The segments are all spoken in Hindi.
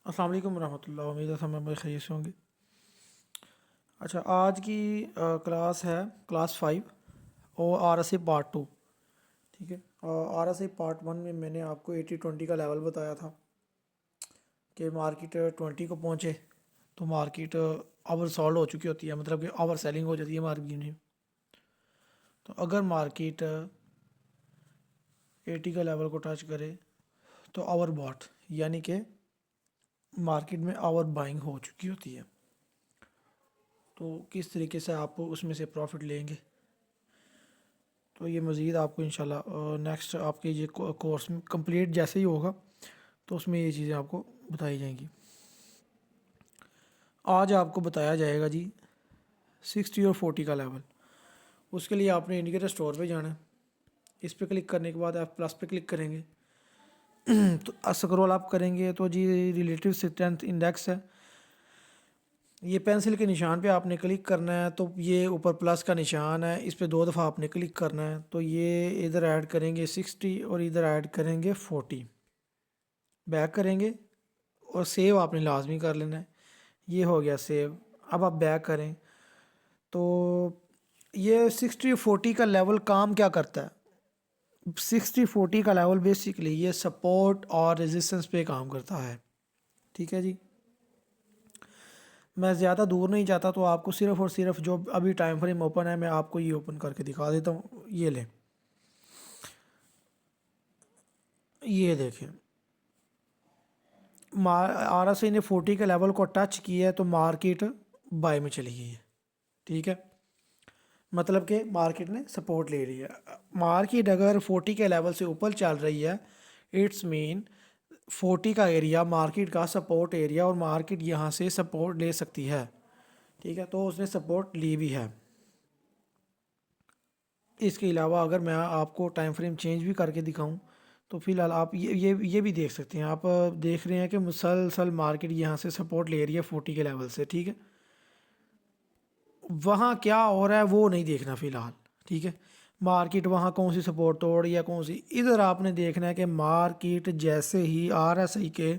अस्सलाम वालेकुम रहमतुल्लाह। उम्मीद है सब में खैरियत से होंगे। अच्छा, आज की क्लास है क्लास 5 और आर एस ए पार्ट 2। ठीक है, आर एस ए पार्ट 1 में मैंने आपको 80-20 का लेवल बताया था कि मार्केट 20 को पहुंचे तो मार्केट ओवर सॉल्ड हो चुकी होती है, मतलब कि ओवर सेलिंग हो जाती है मार्केट में। तो अगर मार्केट 80 का लेवल को टच करे तो ओवर बॉट, यानी कि मार्केट में ओवर बाइंग हो चुकी होती है। तो किस तरीके से आप उसमें से प्रॉफिट लेंगे, तो ये मज़ीद आपको इंशाल्लाह नेक्स्ट आपके ये कोर्स में कंप्लीट जैसे ही होगा तो उसमें ये चीज़ें आपको बताई जाएंगी। आज आपको बताया जाएगा जी 60 और 40 का लेवल। उसके लिए आपने इंडिकेटर स्टोर पे जाना है। इस पे क्लिक करने के बाद आप प्लस पे क्लिक करेंगे तो स्क्रॉल अप करेंगे तो जी रिलेटिव स्ट्रेंथ इंडेक्स है। ये पेंसिल के निशान पे आपने क्लिक करना है, तो ये ऊपर प्लस का निशान है, इस पे 2 दफ़ा आपने क्लिक करना है। तो ये इधर ऐड करेंगे 60 और इधर ऐड करेंगे 40। बैक करेंगे और सेव आपने लाजमी कर लेना है। ये हो गया सेव। अब आप बैक करें तो ये 60-40 का लेवल काम क्या करता है। 60-40 का लेवल बेसिकली ये सपोर्ट और रेजिस्टेंस पे काम करता है। ठीक है जी, मैं ज़्यादा दूर नहीं जाता तो आपको सिर्फ़ और सिर्फ जो अभी टाइम फ्रेम ओपन है मैं आपको ये ओपन करके दिखा देता हूँ। ये लें, ये देखें, आर एस आई ने 40 के लेवल को टच किया है तो मार्केट बाय में चली गई है। ठीक है, मतलब कि मार्केट ने सपोर्ट ले लिया। मार्केट अगर 40 के लेवल से ऊपर चल रही है, इट्स मीन 40 का एरिया मार्केट का सपोर्ट एरिया और मार्केट यहाँ से सपोर्ट ले सकती है। ठीक है, तो उसने सपोर्ट ली भी है। इसके अलावा अगर मैं आपको टाइम फ्रेम चेंज भी करके दिखाऊं तो फिलहाल आप ये भी देख सकते हैं। आप देख रहे हैं कि मुसलसल मार्केट यहाँ से सपोर्ट ले रही है 40 के लेवल से। ठीक है, वहाँ क्या हो रहा है वो नहीं देखना फ़िलहाल। ठीक है, मार्केट वहाँ कौन सी सपोर्ट तोड़ या कौन सी, इधर आपने देखना है कि मार्केट जैसे ही आर एस आई के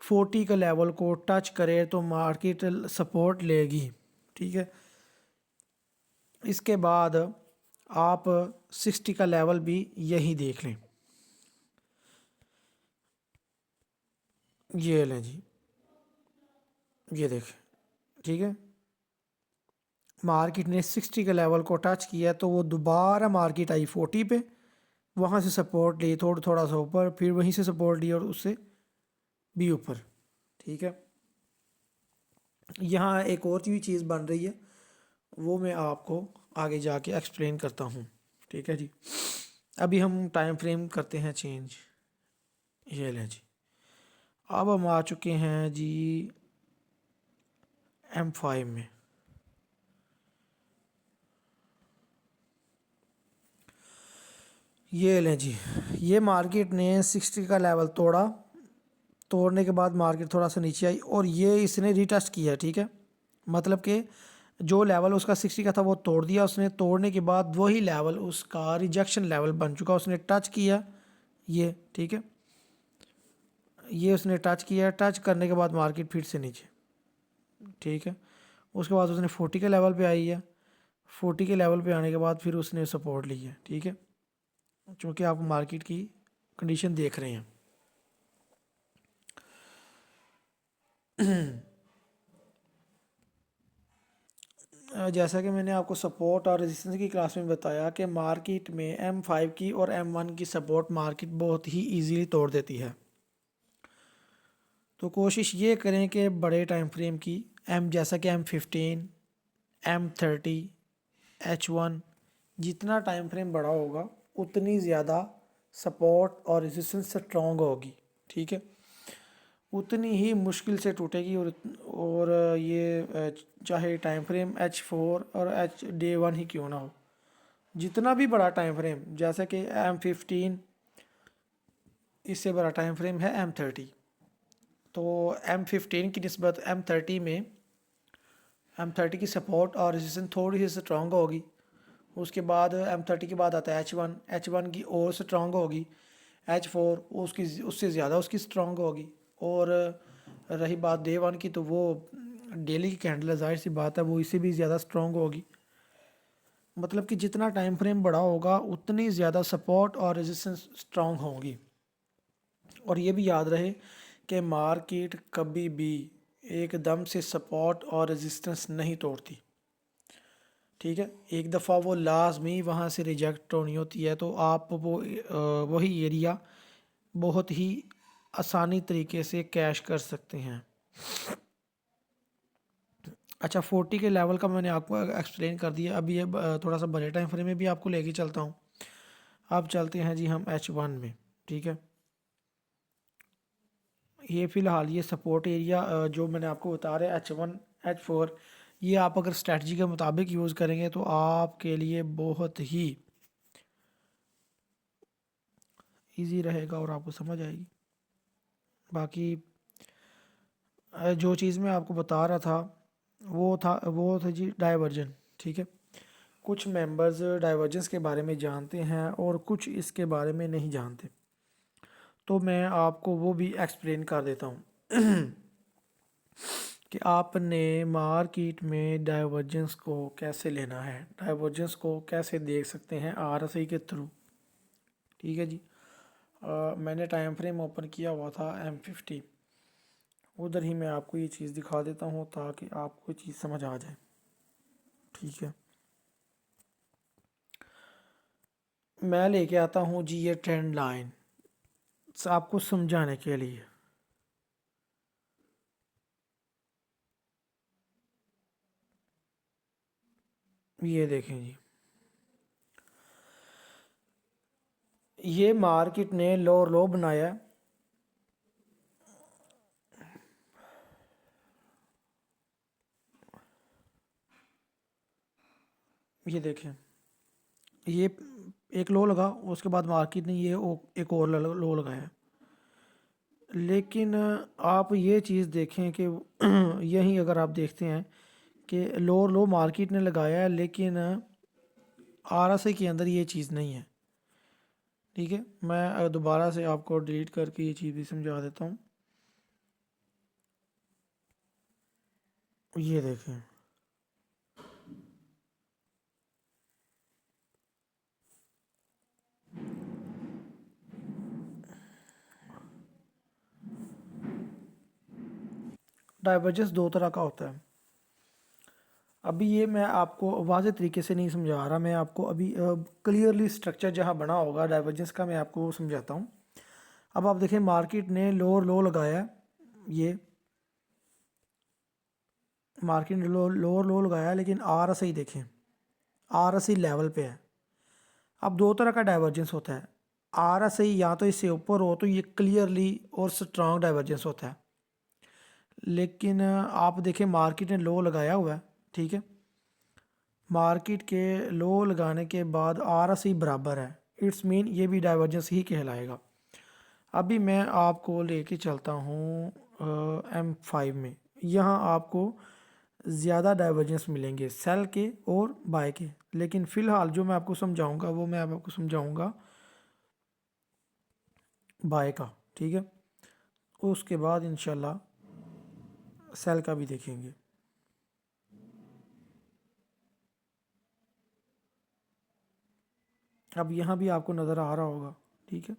40 के लेवल को टच करे तो मार्केट सपोर्ट लेगी। ठीक है, इसके बाद आप 60 का लेवल भी यही देख लें। ये लें जी, ये देखें। ठीक है, मार्केट ने 60 के लेवल को टच किया तो वो दोबारा मार्केट आई 40 पे, वहाँ से सपोर्ट ली थोड़ा सा ऊपर, फिर वहीं से सपोर्ट ली और उससे भी ऊपर। ठीक है, यहाँ एक और भी चीज़ बन रही है, वो मैं आपको आगे जाके एक्सप्लेन करता हूँ। ठीक है जी, अभी हम टाइम फ्रेम करते हैं चेंज। ये लें जी, अब हम आ चुके हैं जी M5 में। ये लें जी, ये मार्केट ने 60 का लेवल तोड़ा, तोड़ने के बाद मार्केट थोड़ा सा नीचे आई और ये इसने रीटेस्ट किया। ठीक है, मतलब कि जो लेवल उसका 60 का था वो तोड़ दिया उसने, तोड़ने के बाद वही लेवल उसका रिजेक्शन लेवल बन चुका, उसने टच किया ये। ठीक है, ये उसने टच किया, टच करने के बाद मार्केट फिर से नीचे। ठीक है, उसके बाद उसने 40 के लेवल पे आई है, 40 के लेवल पे आने के बाद फिर उसने सपोर्ट ली है। ठीक है, चूँकि आप मार्केट की कंडीशन देख रहे हैं। जैसा कि मैंने आपको सपोर्ट और रेजिस्टेंस की क्लास में बताया कि मार्केट में M5 की और M1 की सपोर्ट मार्केट बहुत ही इजीली तोड़ देती है। तो कोशिश ये करें कि बड़े टाइम फ्रेम की जैसा कि M15, M30, H1, जितना टाइम फ्रेम बड़ा होगा उतनी ज़्यादा सपोर्ट और रेजिस्टेंस स्ट्रॉन्ग होगी। ठीक है, उतनी ही मुश्किल से टूटेगी। और ये चाहे टाइम फ्रेम H4 और Day 1 ही क्यों ना हो, जितना भी बड़ा टाइम फ्रेम, जैसे कि M15, इससे बड़ा टाइम फ्रेम है M30, तो M15 की निस्बत M30 की सपोर्ट और रेजिस्टेंस थोड़ी सी स्ट्रॉन्ग होगी। उसके बाद M30 के बाद आता है H1 की और स्ट्रॉन्ग होगी, H4 उसकी उससे ज़्यादा उसकी स्ट्रॉन्ग होगी, और रही बात डे वन की, तो वो डेली की कैंडल है, जाहिर सी बात है वो इससे भी ज़्यादा स्ट्रॉन्ग होगी। मतलब कि जितना टाइम फ्रेम बड़ा होगा उतनी ज़्यादा सपोर्ट और रेजिस्टेंस स्ट्रॉन्ग होंगी। और ये भी याद रहे कि मार्केट कभी भी एकदम से सपोर्ट और रेजिस्टेंस नहीं तोड़ती, ठीक है। एक दफ़ा वो लाजमी वहाँ से रिजेक्ट होनी होती है, तो आप वो वही एरिया बहुत ही आसानी तरीके से कैश कर सकते हैं। अच्छा, 40 के लेवल का मैंने आपको एक्सप्लेन कर दिया। अभी ये थोड़ा सा बड़े टाइम फ्रेम में भी आपको लेके चलता हूँ। अब चलते हैं जी हम H1 में, ठीक है। ये फ़िलहाल ये सपोर्ट एरिया जो मैंने आपको बता रहा है H1 H4, ये आप अगर स्ट्रेटजी के मुताबिक यूज़ करेंगे तो आपके लिए बहुत ही इजी रहेगा और आपको समझ आएगी। बाकी जो चीज़ मैं आपको बता रहा था वो था जी डाइवर्जन, ठीक है। कुछ मेंबर्स डाइवर्जेंस के बारे में जानते हैं और कुछ इसके बारे में नहीं जानते, तो मैं आपको वो भी एक्सप्लेन कर देता हूँ कि आपने मार्केट में डाइवर्जेंस को कैसे लेना है, डाइवर्जेंस को कैसे देख सकते हैं RSI के थ्रू, ठीक है जी। मैंने टाइम फ्रेम ओपन किया हुआ था M50, उधर ही मैं आपको ये चीज़ दिखा देता हूँ ताकि आपको चीज़ समझ आ जाए, ठीक है। मैं लेके आता हूँ जी ये ट्रेंड लाइन आपको समझाने के लिए। ये देखें जी, ये मार्केट ने लो लो बनाया, ये देखें, ये एक लो लगा, उसके बाद मार्केट ने ये एक और लो लगाया। लेकिन आप ये चीज़ देखें कि यहीं अगर आप देखते हैं कि लो लो मार्केट ने लगाया है, लेकिन RSI के अंदर ये चीज़ नहीं है, ठीक है। मैं दोबारा से आपको डिलीट करके ये चीज़ भी समझा देता हूँ। ये देखें, डाइवर्जेंस दो तरह का होता है। अभी ये मैं आपको वाज़ेह तरीके से नहीं समझा रहा, मैं आपको अभी क्लियरली स्ट्रक्चर जहाँ बना होगा डाइवर्जेंस का मैं आपको समझाता हूँ। अब आप देखें मार्केट ने लोअर लो लगाया, ये मार्केट ने लोअर लो लगाया, लेकिन RSI देखें, RSI लेवल पे है। अब दो तरह का डाइवर्जेंस होता है, RSI या तो इससे ऊपर हो तो ये क्लियरली और स्ट्रांग डाइवर्जेंस होता है। लेकिन आप देखें मार्केट ने लो लगाया हुआ है, ठीक है। मार्केट के लो लगाने के बाद RSI बराबर है, इट्स मीन ये भी डाइवर्जेंस ही कहलाएगा। अभी मैं आपको लेके चलता हूँ M5 में, यहाँ आपको ज़्यादा डाइवर्जेंस मिलेंगे सेल के और बाय के। लेकिन फ़िलहाल जो मैं आपको समझाऊंगा वो मैं आपको समझाऊंगा बाय का, ठीक है। उसके बाद इंशाल्लाह सेल का भी देखेंगे। अब यहाँ भी आपको नज़र आ रहा होगा, ठीक है।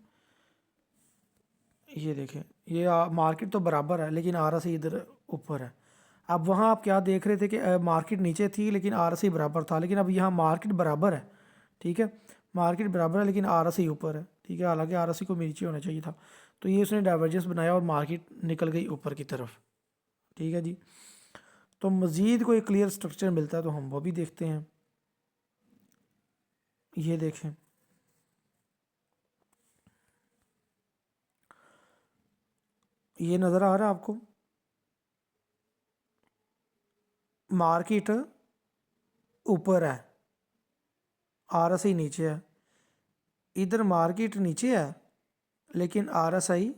ये देखें, ये मार्केट तो बराबर है लेकिन RSI इधर ऊपर है। अब वहाँ आप क्या देख रहे थे कि मार्केट नीचे थी लेकिन RSI बराबर था, लेकिन अब यहाँ मार्केट बराबर है, ठीक है। मार्केट बराबर है लेकिन RSI ऊपर है, ठीक है। हालांकि RSI को नीचे होना चाहिए था, तो ये उसने डाइवर्जेंस बनाया और मार्केट निकल गई ऊपर की तरफ, ठीक है जी। तो मज़ीद कोई क्लियर स्ट्रक्चर मिलता है तो हम वो भी देखते हैं। ये देखें, ये नज़र आ रहा है आपको, मार्केट ऊपर है, RSI नीचे है। इधर मार्केट नीचे है लेकिन RSI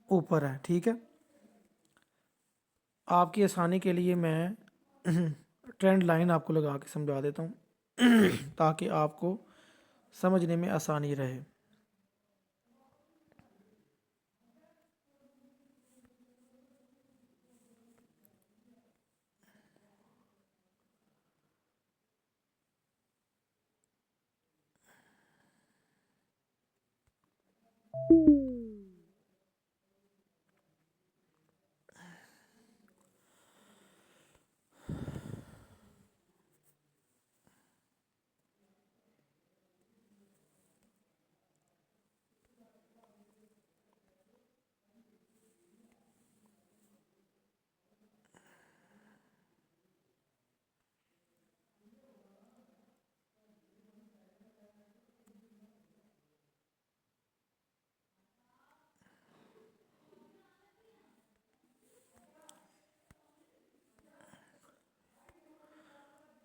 ऊपर है, ठीक है। आपकी आसानी के लिए मैं ट्रेंड लाइन आपको लगा के समझा देता हूँ ताकि आपको समझने में आसानी रहे।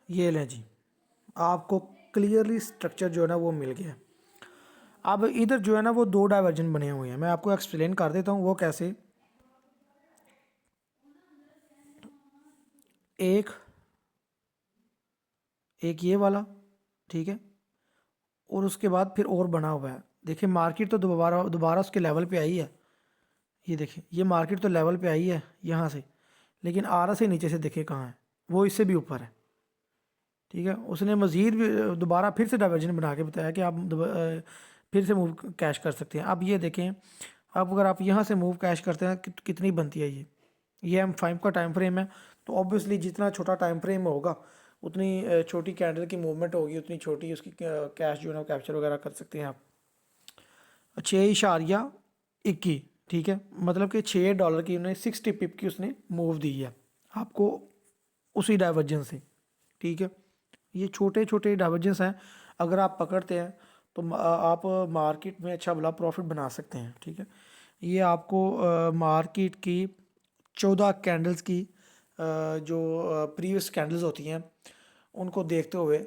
ये लें जी, आपको क्लियरली स्ट्रक्चर जो है ना वो मिल गया। अब इधर जो है ना वो दो डाइवर्जन बने हुए हैं, मैं आपको एक्सप्लेन कर देता हूँ वो कैसे। एक एक ये वाला, ठीक है, और उसके बाद फिर और बना हुआ है। देखिए मार्केट तो दोबारा दोबारा उसके लेवल पे आई है। ये देखिए ये मार्केट तो लेवल पे आई है यहाँ से, लेकिन आर से नीचे से देखिए कहाँ है, वो इससे भी ऊपर है। ठीक है, उसने मज़ीद भी दोबारा फिर से डाइवर्जन बना के बताया कि आप फिर से मूव कैश कर सकते हैं। अब ये देखें, अब अगर आप यहाँ से मूव कैश करते हैं कितनी बनती है ये M5 का टाइम फ्रेम है। तो ऑब्वियसली जितना छोटा टाइम फ्रेम होगा उतनी छोटी कैंडल की मूवमेंट होगी, उतनी छोटी उसकी कैश जो है ना कैप्चर वगैरह कर सकते हैं आप। 6.21, ठीक है, मतलब कि $6 की उन्होंने 60 पिप की उसने मूव दी है आपको उसी डाइवर्जन से। ठीक है, ये छोटे छोटे डाइवर्जेंस हैं, अगर आप पकड़ते हैं तो आप मार्केट में अच्छा भला प्रॉफिट बना सकते हैं। ठीक है, ये आपको मार्केट की 14 कैंडल्स की जो प्रीवियस कैंडल्स होती हैं उनको देखते हुए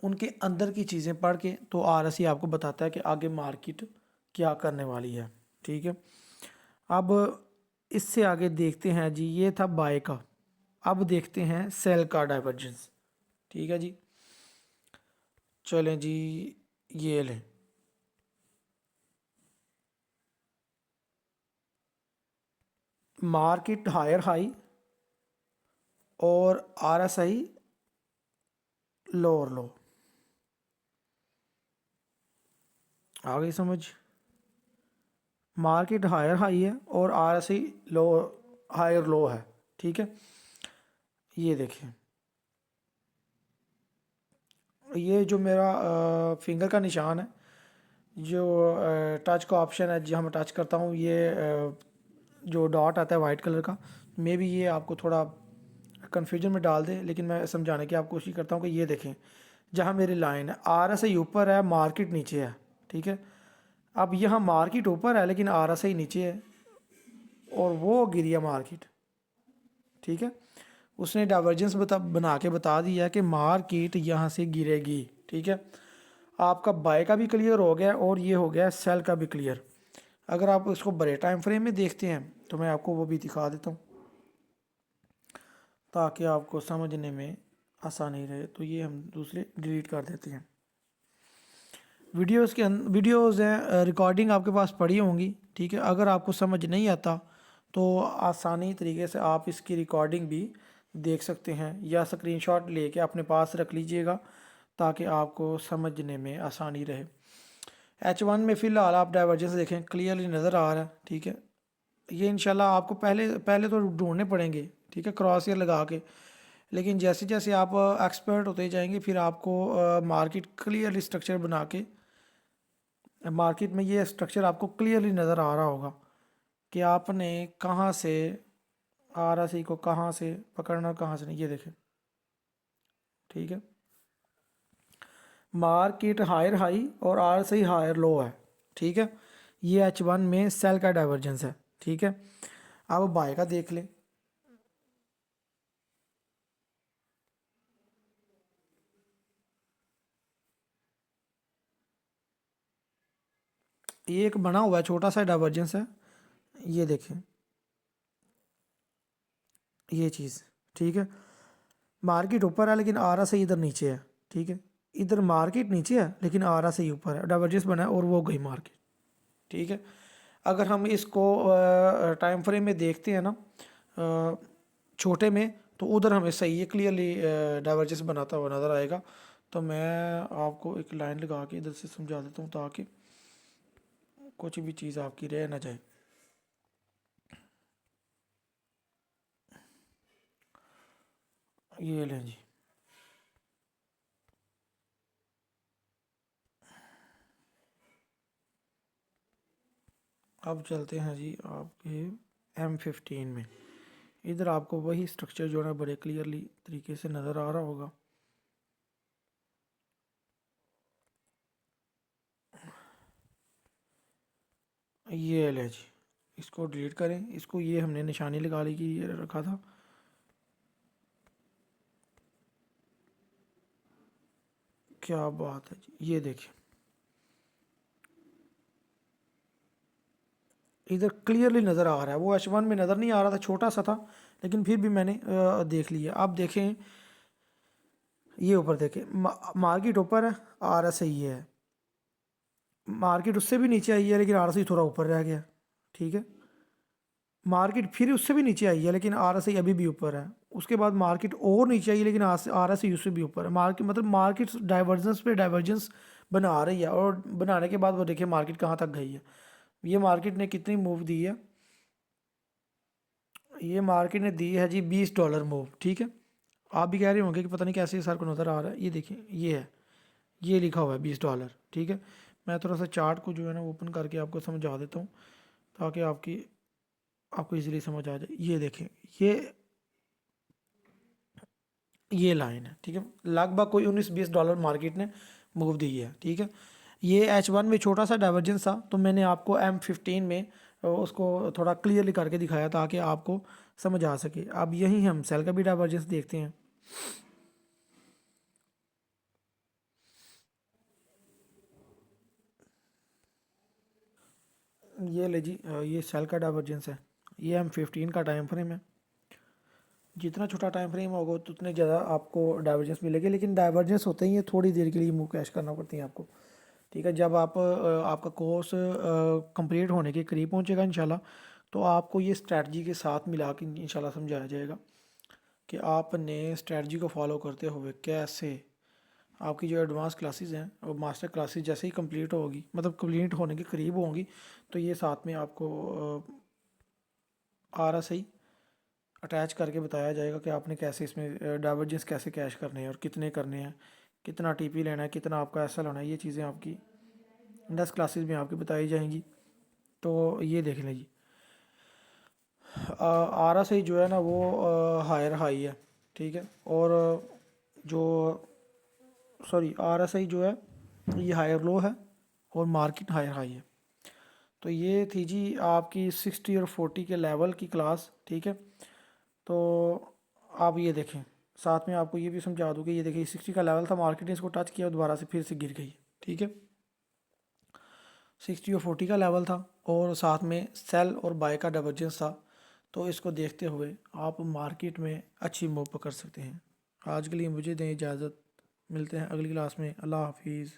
उनके अंदर की चीज़ें पढ़ के तो RSI आपको बताता है कि आगे मार्केट क्या करने वाली है। ठीक है, अब इससे आगे देखते हैं जी, ये था बाय का। अब देखते हैं सेल का डाइवर्जेंस। ठीक है जी, चलें जी, ये लें मार्केट हायर हाई और RSI लोअर लो। आ गई समझ? मार्केट हायर हाई है और RSI लो हायर लो है। ठीक है, ये देखिए, ये जो मेरा फिंगर का निशान है, जो टच का ऑप्शन है जहाँ मैं टच करता हूँ, ये जो डॉट आता है वाइट कलर का, मे भी ये आपको थोड़ा कन्फ्यूजन में डाल दे, लेकिन मैं समझाने की आप कोशिश करता हूँ कि ये देखें, जहाँ मेरी लाइन है RSI ऊपर है, मार्केट नीचे है। ठीक है, अब यहाँ मार्केट ऊपर है लेकिन RSI नीचे है और वो गिरी है मार्केट। ठीक है, उसने डाइवर्जेंस बना के बता दिया कि मार्केट यहाँ से गिरेगी। ठीक है, आपका बाय का भी क्लियर हो गया और ये हो गया सेल का भी क्लियर। अगर आप इसको बड़े टाइम फ्रेम में देखते हैं तो मैं आपको वो भी दिखा देता हूँ ताकि आपको समझने में आसानी रहे। तो ये हम दूसरे डिलीट कर देते हैं। वीडियोस के वीडियोस हैं, रिकॉर्डिंग आपके पास पड़ी होंगी। ठीक है, अगर आपको समझ नहीं आता तो आसानी तरीके से आप इसकी रिकॉर्डिंग भी देख सकते हैं या स्क्रीनशॉट लेके अपने पास रख लीजिएगा ताकि आपको समझने में आसानी रहे। H1 में फ़िलहाल आप डाइवर्जेंस देखें, क्लियरली नज़र आ रहा है। ठीक है, ये इंशाल्लाह आपको पहले पहले तो ढूंढने पड़ेंगे। ठीक है, क्रॉस ईयर लगा के, लेकिन जैसे जैसे आप एक्सपर्ट होते जाएंगे फिर आपको मार्केट क्लियरली स्ट्रक्चर बना के, मार्केट में ये स्ट्रक्चर आपको क्लियरली नज़र आ रहा होगा कि आपने कहाँ से RSI को कहाँ से पकड़ना कहाँ से नहीं। ये देखें, ठीक है, मार्केट हायर हाई और RSI हायर लो है। ठीक है, ये H1 में सेल का डाइवर्जेंस है। ठीक है, अब बाय का देख लें। ये एक बना हुआ है छोटा सा डाइवर्जेंस है, ये देखें ये चीज़। ठीक है, मार्केट ऊपर है लेकिन RSI इधर नीचे है। ठीक है, इधर मार्केट नीचे है लेकिन RSI ऊपर है, डाइवर्जेंस बना है और वो गई मार्केट। ठीक है, अगर हम इसको टाइम फ्रेम में देखते हैं ना छोटे में, तो उधर हमें सही है क्लियरली डाइवर्जेंस बनाता हुआ नज़र आएगा। तो मैं आपको एक लाइन लगा के इधर से समझा देता हूँ ताकि कुछ भी चीज़ आपकी रह ना जाए। ये लें जी, अब चलते हैं जी आपके M15 में। इधर आपको वही स्ट्रक्चर जो है बड़े क्लियरली तरीके से नज़र आ रहा होगा। ये ले जी, इसको डिलीट करें, इसको ये हमने निशानी लगा ली कि ये रखा था। क्या बात है जी, ये देखिए इधर क्लियरली नज़र आ रहा है। वो H1 में नज़र नहीं आ रहा था, छोटा सा था, लेकिन फिर भी मैंने देख लिया। आप देखें, ये ऊपर देखें, मार्केट ऊपर है, RSI ये है, मार्केट उससे भी नीचे आई है लेकिन RSI थोड़ा ऊपर रह गया। ठीक है, मार्केट फिर उससे भी नीचे आई है लेकिन RSI अभी भी ऊपर है। उसके बाद मार्केट और नीचे आई है लेकिन RSI उससे भी ऊपर है। मार्केट मतलब मार्केट डाइवर्जेंस पे डाइवर्जेंस बना रही है, और बनाने के बाद वो देखिए मार्केट कहाँ तक गई है। ये मार्केट ने कितनी मूव दी है, ये मार्केट ने दी है जी $20 मूव। ठीक है, आप भी कह रहे होंगे कि पता नहीं कैसे सर को नज़र आ रहा है। ये देखिए, ये है, ये लिखा हुआ है $20। ठीक है, मैं थोड़ा सा चार्ट को जो है ना ओपन करके आपको समझा देता हूँ ताकि आपको इजीली समझ आ जाए। ये देखें, ये लाइन है। ठीक है, लगभग कोई $19-20 मार्केट ने मूव दी है। ठीक है, ये H1 में छोटा सा डाइवर्जेंस था, तो मैंने आपको M15 में उसको थोड़ा क्लियरली करके दिखाया ताकि आपको समझ आ सके। अब यहीं हम सेल का भी डाइवर्जेंस देखते हैं। ये ले जी, ये सेल का डाइवर्जेंस है, ये M15 का टाइम फ्रेम है। जितना छोटा टाइम फ्रेम होगा उतने ज़्यादा आपको डाइवर्जेंस मिलेगी, लेकिन डाइवर्जेंस होते ही है थोड़ी देर के लिए मूव कैश करना पड़ती है आपको। ठीक है, जब आपका कोर्स कंप्लीट होने के करीब पहुंचेगा इंशाल्लाह, तो आपको ये स्ट्रैटी के साथ मिला के इंशाल्लाह समझाया जाएगा कि आपने स्ट्रैटी को फॉलो करते हुए कैसे आपकी जो एडवांस क्लासेस हैं और मास्टर क्लासेस जैसे ही कंप्लीट होगी, मतलब कंप्लीट होने के करीब होंगी, तो ये साथ में आपको RSI अटैच करके बताया जाएगा कि आपने कैसे इसमें डाइवर्जेंस कैसे कैश करने हैं और कितने करने हैं, कितना TP लेना है, कितना आपका SL होना है। ये चीज़ें आपकी 10 क्लासेस में आपकी बताई जाएंगी। तो ये देख लें जी, RSI जो है ना वो हायर हाई है। ठीक है, और जो सॉरी RSI जो है ये हायर लो है और मार्केट हायर हाई है। तो ये थी जी आपकी 60 और 40 के लेवल की क्लास। ठीक है, तो आप ये देखें, साथ में आपको ये भी समझा दूँ कि ये देखिए 60 का लेवल था, मार्केट ने इसको टच किया और दोबारा से फिर से गिर गई। ठीक है, 60 और 40 का लेवल था और साथ में सेल और बाय का डाइवर्जेंस था। तो इसको देखते हुए आप मार्केट में अच्छी मूव पकड़ सकते हैं। आज के लिए मुझे दें इजाज़त, मिलते हैं अगली क्लास में। अल्लाह हाफिज़।